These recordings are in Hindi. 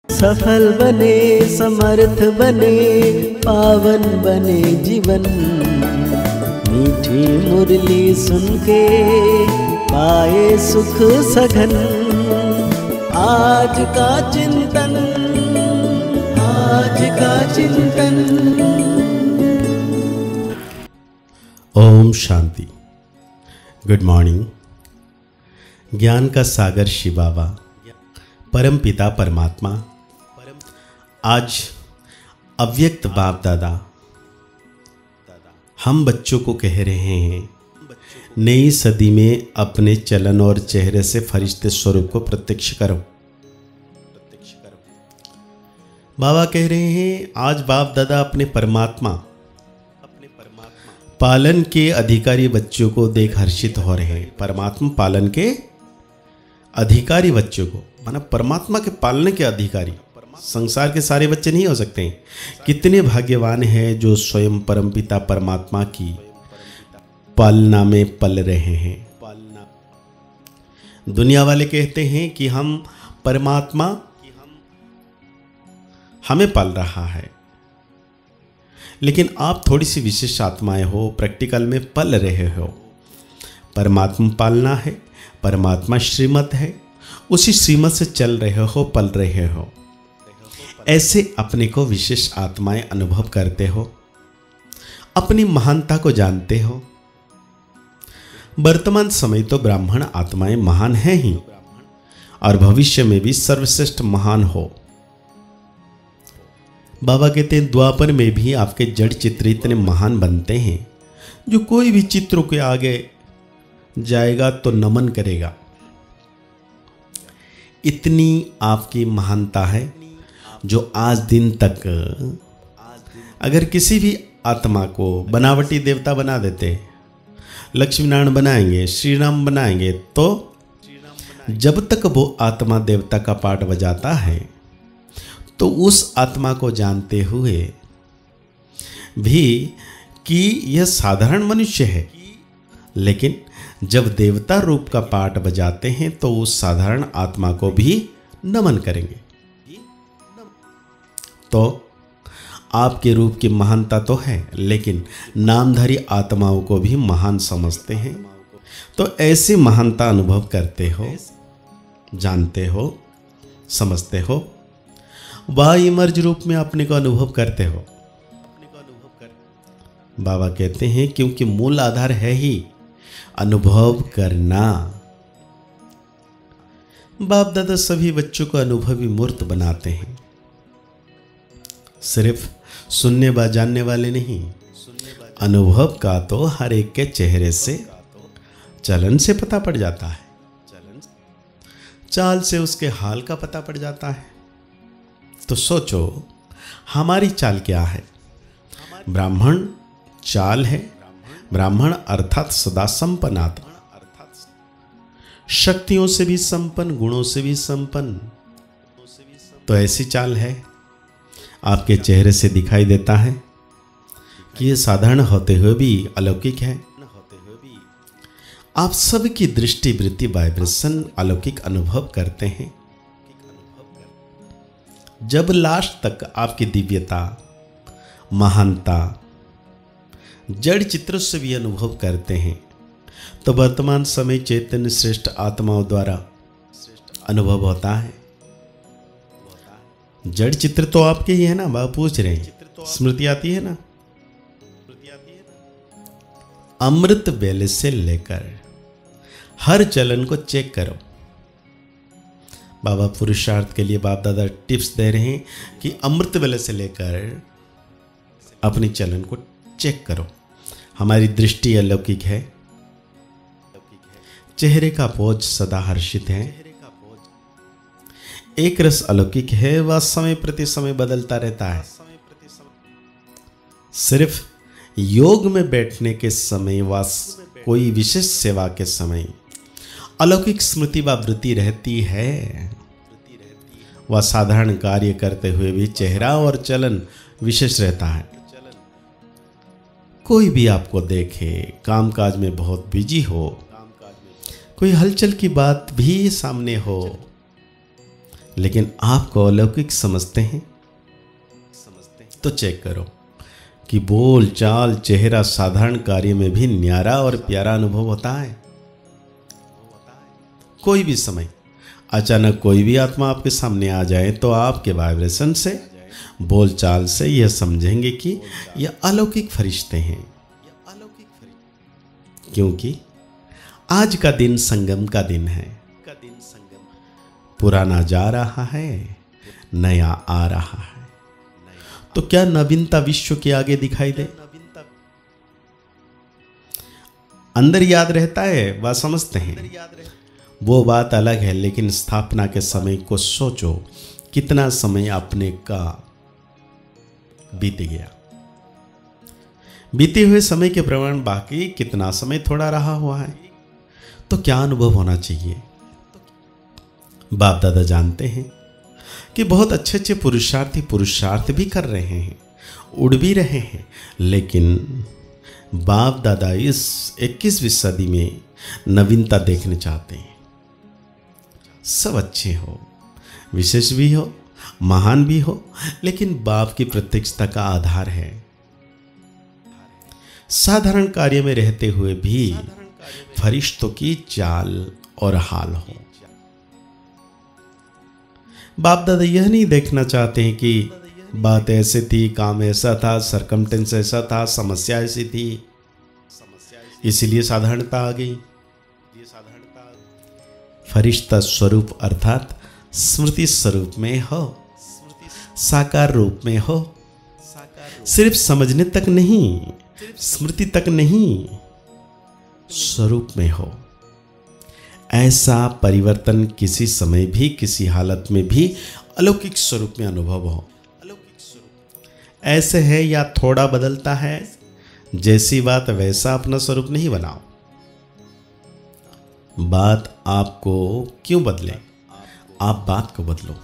सफल बने, समर्थ बने, पावन बने जीवन। मीठी मुरली सुन के पाए सुख सघन। आज का चिंतन, आज का चिंतन। ओम शांति। Good morning. ज्ञान का सागर शिव बाबा, परम पिता परमात्मा, आज अव्यक्त बाप दादा हम बच्चों को कह रहे हैं, नई सदी में अपने चलन और चेहरे से फरिश्ते स्वरूप को प्रत्यक्ष करो। बाबा कह रहे हैं, आज बाप दादा अपने परमात्मा पालन के अधिकारी बच्चों को देख हर्षित हो रहे हैं। परमात्मा पालन के अधिकारी बच्चों को, माना परमात्मा के पालने के अधिकारी। संसार के सारे बच्चे नहीं हो सकते हैं। कितने भाग्यवान हैं जो स्वयं परमपिता परमात्मा की पालना में पल रहे हैं। दुनिया वाले कहते हैं कि हम परमात्मा हमें पाल रहा है, लेकिन आप थोड़ी सी विशेष आत्माएं हो, प्रैक्टिकल में पल रहे हो। परमात्मा पालना है, परमात्मा श्रीमत है, उसी श्रीमत से चल रहे हो, पल रहे हो। ऐसे अपने को विशेष आत्माएं अनुभव करते हो, अपनी महानता को जानते हो। वर्तमान समय तो ब्राह्मण आत्माएं महान हैं ही, और भविष्य में भी सर्वश्रेष्ठ महान हो। बाबा कहते हैं, द्वापर में भी आपके जड़ चित्र इतने महान बनते हैं जो कोई भी चित्र के आगे जाएगा तो नमन करेगा। इतनी आपकी महानता है जो आज दिन तक अगर किसी भी आत्मा को बनावटी देवता बना देते, लक्ष्मी नारायण बनाएंगे, श्री राम बनाएंगे, तो जब तक वो आत्मा देवता का पाठ बजाता है तो उस आत्मा को जानते हुए भी कि यह साधारण मनुष्य है, लेकिन जब देवता रूप का पाठ बजाते हैं तो उस साधारण आत्मा को भी नमन करेंगे। तो आपके रूप की महानता तो है, लेकिन नामधारी आत्माओं को भी महान समझते हैं। तो ऐसी महानता अनुभव करते हो, जानते हो, समझते हो, वाइमर्ज रूप में अपने को अनुभव करते हो। बाबा कहते हैं, क्योंकि मूल आधार है ही अनुभव करना। बाप दादा सभी बच्चों को अनुभवी मूर्त बनाते हैं, सिर्फ सुनने व जानने वाले नहीं। अनुभव का तो हर एक के चेहरे से, चलन से पता पड़ जाता है, चाल से उसके हाल का पता पड़ जाता है। तो सोचो, हमारी चाल क्या है? ब्राह्मण चाल है। ब्राह्मण अर्थात सदा संपन्न आत्मा, शक्तियों से भी संपन्न, गुणों से भी संपन्न। तो ऐसी चाल है, आपके चेहरे से दिखाई देता है कि ये साधारण होते हुए भी अलौकिक है। आप सबकी दृष्टि, वृत्ति, वाइब्रेशन अलौकिक अनुभव करते हैं। जब लास्ट तक आपकी दिव्यता, महानता जड़ चित्रों से भी अनुभव करते हैं, तो वर्तमान समय चैतन्य श्रेष्ठ आत्माओं द्वारा अनुभव होता है। जड़ चित्र तो आपके ही है ना। बाबा पूछ रहे हैं, स्मृति आती है ना। अमृत बेले से लेकर हर चलन को चेक करो। बाबा पुरुषार्थ के लिए बाप दादा टिप्स दे रहे हैं कि अमृत बेले से लेकर अपनी चलन को चेक करो। हमारी दृष्टि अलौकिक है, चेहरे का पोज सदा हर्षित है, एक रस अलौकिक है, वह समय प्रति समय बदलता रहता है। सिर्फ योग में बैठने के समय व कोई विशेष सेवा के समय अलौकिक स्मृति व वृत्ति रहती है। वह साधारण कार्य करते हुए भी चेहरा और चलन विशेष रहता है। कोई भी आपको देखे, कामकाज में बहुत बिजी हो, कोई हलचल की बात भी सामने हो, लेकिन आपको अलौकिक समझते हैं। तो चेक करो कि बोल चाल चेहरा साधारण कार्य में भी न्यारा और प्यारा अनुभव होता है। कोई भी समय अचानक कोई भी आत्मा आपके सामने आ जाए तो आपके वाइब्रेशन से, बोल चाल से यह समझेंगे कि यह अलौकिक फरिश्ते हैं, क्योंकि आज का दिन संगम का दिन है। पुराना जा रहा है, नया आ रहा है। तो क्या नवीनता विश्व के आगे दिखाई दे? अंदर याद रहता है, वह समझते हैं, वो बात अलग है। लेकिन स्थापना के समय को सोचो, कितना समय अपने का बीत गया। बीते हुए समय के प्रमाण बाकी कितना समय थोड़ा रहा हुआ है। तो क्या अनुभव होना चाहिए? बाप दादा जानते हैं कि बहुत अच्छे अच्छे पुरुषार्थी पुरुषार्थ भी कर रहे हैं, उड़ भी रहे हैं, लेकिन बाप दादा इस 21वीं सदी में नवीनता देखने चाहते हैं। सब अच्छे हो, विशेष भी हो, महान भी हो, लेकिन बाप की प्रत्यक्षता का आधार है। साधारण कार्य में रहते हुए भी फरिश्तों की चाल और हाल हो। बाप दादा यह नहीं देखना चाहते हैं कि बात ऐसे थी, काम ऐसा था, सरकमटेंस ऐसा था, समस्या ऐसी थी, इसीलिए साधारणता आ गई। फरिश्ता स्वरूप अर्थात स्मृति स्वरूप में हो, साकार रूप में हो, सिर्फ समझने तक नहीं, स्मृति तक नहीं, स्वरूप में हो। ऐसा परिवर्तन किसी समय भी, किसी हालत में भी अलौकिक स्वरूप में अनुभव हो। ऐसे है या थोड़ा बदलता है, जैसी बात वैसा अपना स्वरूप नहीं बनाओ। बात आपको क्यों बदले? आप बात को बदलो।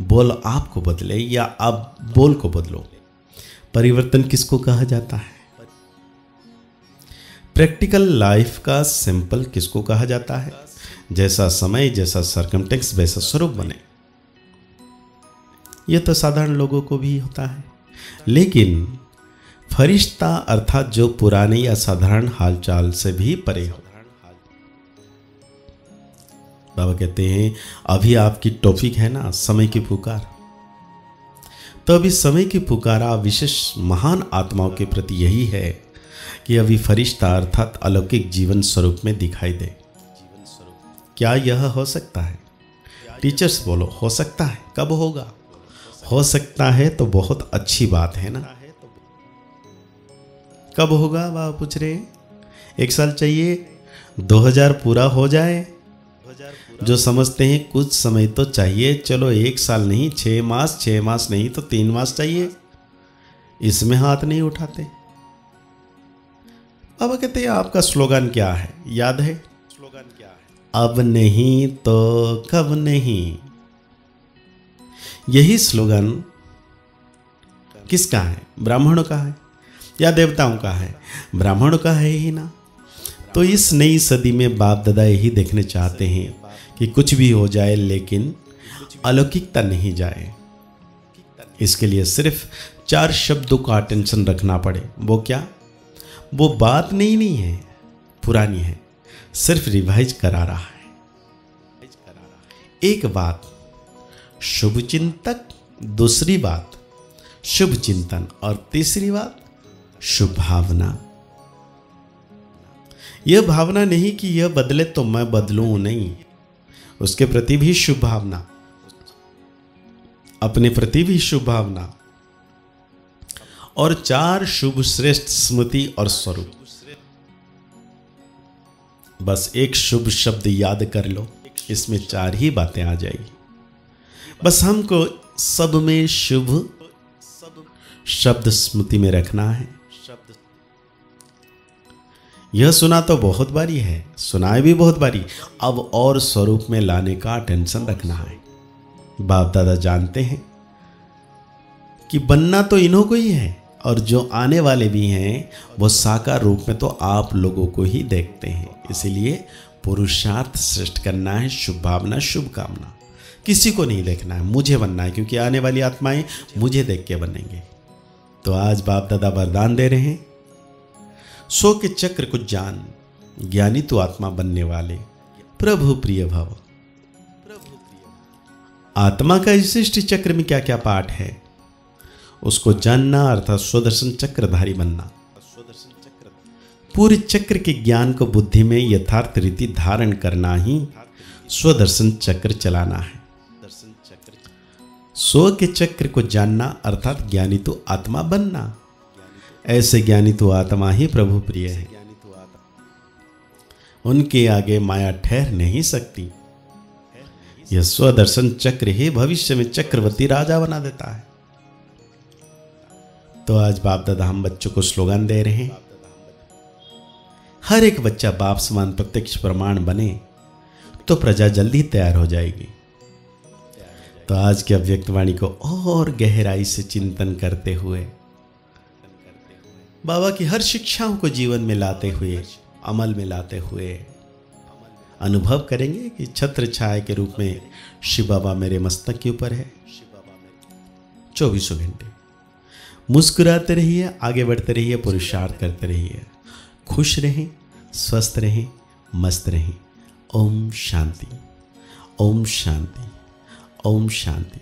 बोल आपको बदले या आप बोल को बदलो। परिवर्तन किसको कहा जाता है? प्रैक्टिकल लाइफ का सिंपल किसको कहा जाता है? जैसा समय, जैसा सरकमटेंस, वैसा स्वरूप बने। यह तो साधारण लोगों को भी होता है, लेकिन फरिश्ता अर्थात जो पुराने या साधारण हालचाल से भी परे हो। बाबा कहते हैं अभी आपकी टॉपिक है ना, समय की पुकार। तो अभी समय की पुकारा विशेष महान आत्माओं के प्रति यही है कि अभी फरिश्ता अर्थात अलौकिक जीवन स्वरूप में दिखाई दे। क्या यह हो सकता है? टीचर्स बोलो, हो सकता है। कब होगा? हो सकता है तो बहुत अच्छी बात है ना। कब होगा? बाबा पूछ रहे। 1 साल चाहिए? 2000 पूरा हो जाए? जो समझते हैं कुछ समय तो चाहिए, चलो 1 साल नहीं, 6 मास, 6 मास नहीं तो 3 मास चाहिए, इसमें हाथ नहीं उठाते। अब कहते हैं आपका स्लोगन क्या है? याद है? स्लोगन क्या है? अब नहीं तो कब नहीं। यही स्लोगन किसका है? ब्राह्मणों का है या देवताओं का है? ब्राह्मणों का है ही ना। तो इस नई सदी में बाप दादा यही देखने चाहते हैं कि कुछ भी हो जाए लेकिन अलौकिकता नहीं जाए। इसके लिए सिर्फ 4 शब्दों का अटेंशन रखना पड़े। वो क्या? वो बात नहीं है, पुरानी है, सिर्फ रिवाइज करा रहा है। एक बात शुभ चिंतक, दूसरी बात शुभ चिंतन और तीसरी बात शुभ भावना। यह भावना नहीं कि यह बदले तो मैं बदलूं, नहीं, उसके प्रति भी शुभ भावना, अपने प्रति भी शुभ भावना, और 4 शुभ श्रेष्ठ स्मृति और स्वरूप। बस एक शुभ शब्द याद कर लो, इसमें 4 ही बातें आ जाएगी। बस हमको सब में शुभ शब्द स्मृति में रखना है। यह सुना तो बहुत बारी है, सुनाए भी बहुत बारी, अब और स्वरूप में लाने का टेंशन रखना है। बाप दादा जानते हैं कि बनना तो इन्हों को ही है, और जो आने वाले भी हैं वो साकार रूप में तो आप लोगों को ही देखते हैं। इसीलिए पुरुषार्थ श्रेष्ठ करना है, शुभ भावना, शुभकामना किसी को नहीं देखना है, मुझे बनना है, क्योंकि आने वाली आत्माएं मुझे देख के बनेंगे। तो आज बाप दादा वरदान दे रहे हैं, सो के चक्र को जान, ज्ञानी तो आत्मा बनने वाले, प्रभु प्रिय भव। आत्मा का विशिष्ट चक्र में क्या क्या पाठ है उसको जानना, अर्थात स्वदर्शन चक्रधारी बनना। पूरे चक्र के ज्ञान को बुद्धि में यथार्थ रीति धारण करना ही स्वदर्शन चक्र चलाना है। सो के चक्र को जानना अर्थात ज्ञानी तो आत्मा बनना। ऐसे ज्ञानी तो आत्मा ही प्रभु प्रिय है, उनके आगे माया ठहर नहीं सकती। यह स्वदर्शन चक्र ही भविष्य में चक्रवर्ती राजा बना देता है। तो आज बाप दादा हम बच्चों को स्लोगन दे रहे हैं, हर एक बच्चा बाप समान प्रत्यक्ष प्रमाण बने तो प्रजा जल्दी तैयार हो जाएगी। तो आज की अव्यक्त वाणी को और गहराई से चिंतन करते हुए, बाबा की हर शिक्षाओं को जीवन में लाते हुए, अमल में लाते हुए अनुभव करेंगे कि छत्र छाया के रूप में शिव बाबा मेरे मस्तक के ऊपर है। 24 घंटे मुस्कुराते रहिए, आगे बढ़ते रहिए, पुरुषार्थ करते रहिए, खुश रहें, स्वस्थ रहें, मस्त रहें। ओम शांति, ओम शांति, ओम शांति।